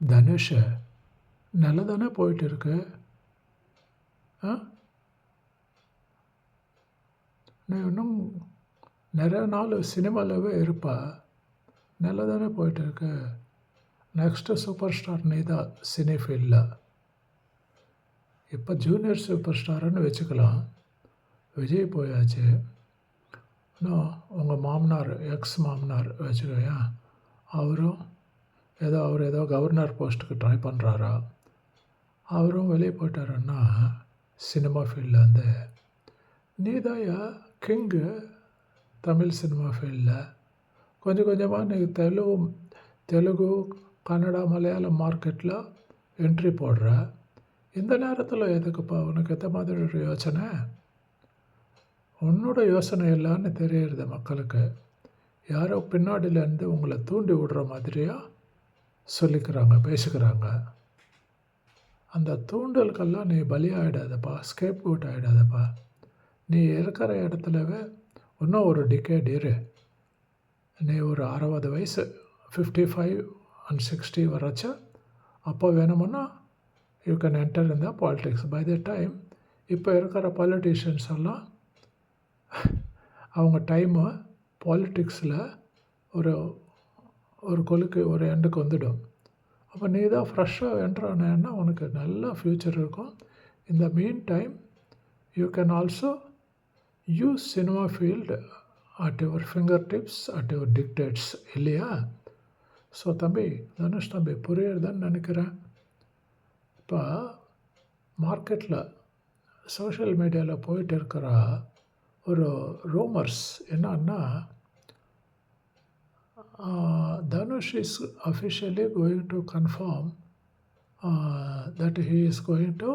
தனுஷ் நல்லா தானே போயிட்டு இருக்கு. ஆ நீ இன்னும் நிறைய நாள் சினிமாலவே இருப்ப. நல்லா தானே போயிட்டு இருக்கு. நெக்ஸ்ட்டு சூப்பர் ஸ்டார் நீ தான் சினி ஃபீல்டில். இப்போ ஜூனியர் சூப்பர் ஸ்டாருன்னு வச்சுக்கலாம். விஜய் போயாச்சு. இன்னும் உங்கள் மாமனார் எக்ஸ் மாமனார் வச்சுக்கோயேன். அவரும் அவர் ஏதோ கவர்னர் போஸ்ட்டுக்கு ட்ரை பண்ணுறாரா. அவரும் வெளியே போயிட்டாருன்னா சினிமா ஃபீல்ட்லேருந்து நீதாயா கிங்கு தமிழ் சினிமா ஃபீல்டில். கொஞ்சம் கொஞ்சமாக நீ தெலுங்கு கன்னடா மலையாளம் மார்க்கெட்டில் என்ட்ரி போடுற. இந்த நேரத்தில் எதுக்குப்பா உனக்கு எந்த மாதிரி ஒரு யோசனை? உன்னோட யோசனை இல்லைன்னு தெரியுறது மக்களுக்கு. யாரோ பின்னாடியிலேருந்து உங்களை தூண்டி விடுற மாதிரியாக சொல்லிக்கிறாங்க, பேசிக்கிறாங்க. அந்த தூண்டலுக்கெல்லாம் நீ பலியாகிடாதப்பா, ஸ்கேப் கோட் ஆகிடாதப்பா. நீ இருக்கிற இடத்துலவே இன்னும் ஒரு டிகேட் இரு. நீ ஒரு 60 வயசு 55 and 60 வரச்ச அப்போ வேணுமுன்னா you can enter in the politics. By the time இப்போ இருக்கிற பாலிட்டிஷியன்ஸ் எல்லாம் அவங்க டைமு பாலிட்டிக்ஸில் ஒரு ஒரு கொலுக்கு ஒரு எண்டுக்கு வந்துடும். அப்போ நீ தான் ஃப்ரெஷ்ஷாக என்ட்ரானேன்னா உனக்கு நல்ல ஃப்யூச்சர் இருக்கும். இந்த mean time you can also use cinema field at your finger tips, at your dictates இல்லையா? ஸோ தம்பி, தனுஷ் தம்பி புரியுறதுன்னு நினைக்கிறேன். இப்போ மார்க்கெட்டில் சோஷியல் மீடியாவில் போயிட்டு இருக்கிற ஒரு ரூமர்ஸ் என்னன்னா, Dhanush is officially going to confirm that he is going to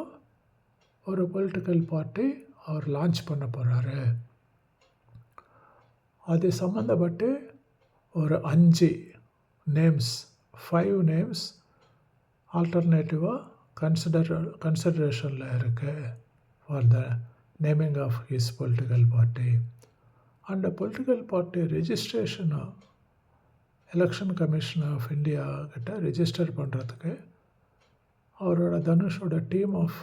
ஒரு பொலிட்டிக்கல் பார்ட்டி அவர் லான்ச் பண்ண போகிறாரு. அது சம்மந்தப்பட்டு ஒரு 5 நேம்ஸ் 5 நேம்ஸ் ஆல்டர்னேட்டிவாக கன்சிடரேஷனில் இருக்குது for the naming of his political party. அந்த பொலிட்டிக்கல் பார்ட்டி ரெஜிஸ்ட்ரேஷனை எலெக்ஷன் கமிஷன் ஆஃப் இந்தியா கிட்ட ரெஜிஸ்டர் பண்ணுறதுக்கு அவரோட தனுஷோட team of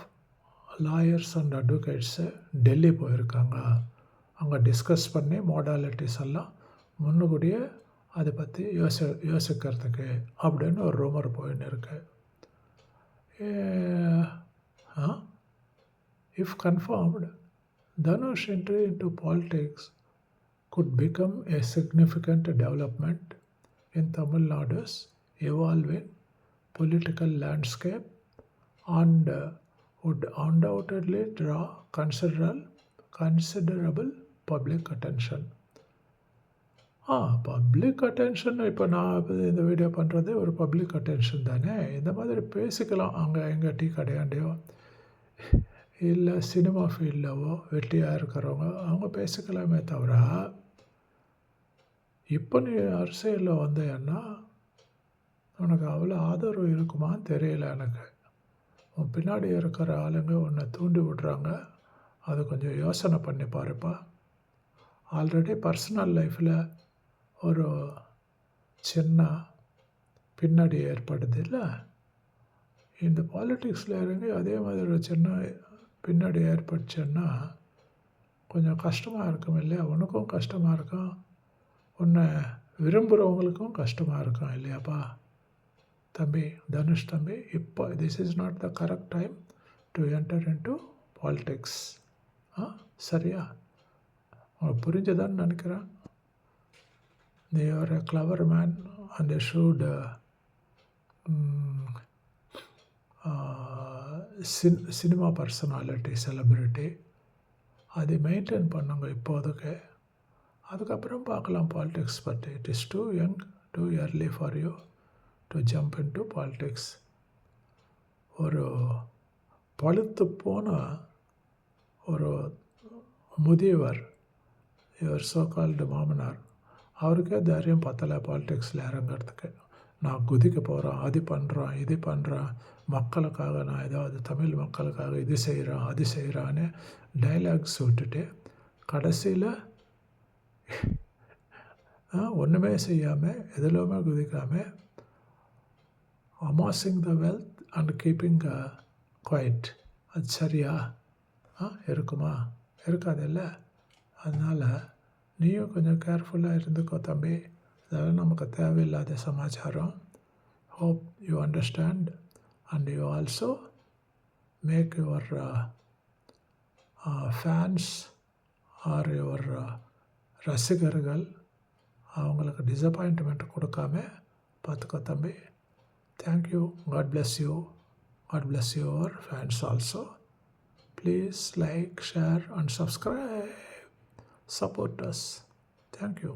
lawyers and advocates Delhi போயிருக்காங்க. அங்கே டிஸ்கஸ் பண்ணி மாடாலிட்டிஸ் எல்லாம் முன்னுக்கூடியே அதை பற்றி யோசிக்கிறதுக்கு அப்படின்னு ஒரு ரூமர் போயின்னு இருக்கு. If confirmed, Dhanush entry into politics could become a significant development in Tamil Nadu's evolving political landscape and would undoubtedly draw considerable public attention. Public attention இப்போ நான் இந்த வீடியோ பண்ணுறது ஒரு பப்ளிக் அட்டென்ஷன் தானே. இந்த மாதிரி பேசிக்கலாம் அங்கே எங்கள் டீ கடையாண்டையோ இல்லை சினிமா ஃபீல்டவோ வெட்டியாக இருக்கிறவங்க அவங்க பேசிக்கலாமே தவிர, இப்போ நீ அரசியலில் வந்தேன்னா உனக்கு அவ்வளோ ஆதரவு இருக்குமான்னு தெரியல எனக்கு. உன் பின்னாடி இருக்கிற ஆளுங்க உன்னை தூண்டி விடுறாங்க. அதை கொஞ்சம் யோசனை பண்ணி பாருப்பா. ஆல்ரெடி பர்சனல் லைஃப்பில் ஒரு சின்ன பின்னாடி ஏற்படுது இல்லை, இந்த பாலிட்டிக்ஸில் இறங்கி அதே மாதிரி ஒரு சின்ன பின்னாடி ஏற்பட்டுச்சுன்னா கொஞ்சம் கஷ்டமாக இருக்கும் இல்லையா? உனக்கும் கஷ்டமாக இருக்கும், உன்னை விரும்புகிறவங்களுக்கும் கஷ்டமாக இருக்கும் இல்லையாப்பா? தம்பி, தனுஷ் தம்பி, இப்போ this is not the correct time to enter into politics. சரியா? உங்களுக்கு புரிஞ்சதான்னு நினைக்கிறேன். They are a clever man and they should cinema personality, celebrity அதை மெயின்டைன் பண்ணுங்க இப்போதுக்கு. அதுக்கப்புறம் பார்க்கலாம் பாலிடிக்ஸ் பற்றி. It is too young, too early for you to jump into politics. ஒரு பழுத்து போன ஒரு முதியவர், இவர் சோகால்டு மாமனார், அவருக்கே தைரியம் பத்தலை பாலிடிக்ஸில் இறங்கிறதுக்கு. நான் குதிக்க போகிறேன், அது பண்ணுறேன், இது பண்ணுறேன், மக்களுக்காக நான் ஏதாவது தமிழ் மக்களுக்காக இது செய்கிறேன் அது செய்கிறான்னு டைலாக்ஸ் விட்டுட்டு கடைசியில் ஒன்றுமே செய்யாமல் எதிலுமே குதிக்காமல் amassing the wealth and keeping quiet. அது சரியா? இருக்குமா? இருக்காதுல்ல? அதனால் நீயும் கொஞ்சம் கேர்ஃபுல்லாக இருந்துக்கோ தம்பி. அதெல்லாம் நமக்கு தேவையில்லாத சமாச்சாரம். Hope you understand and you also make your fans or your ரசிகர்கள் அவங்களுக்கு டிசப்பாயின்ட்மெண்ட் கொடுக்காம பார்த்துக்கோ தம்பி. Thank you. God bless you. God bless your fans also. Please like, share and subscribe. Support us. Thank you.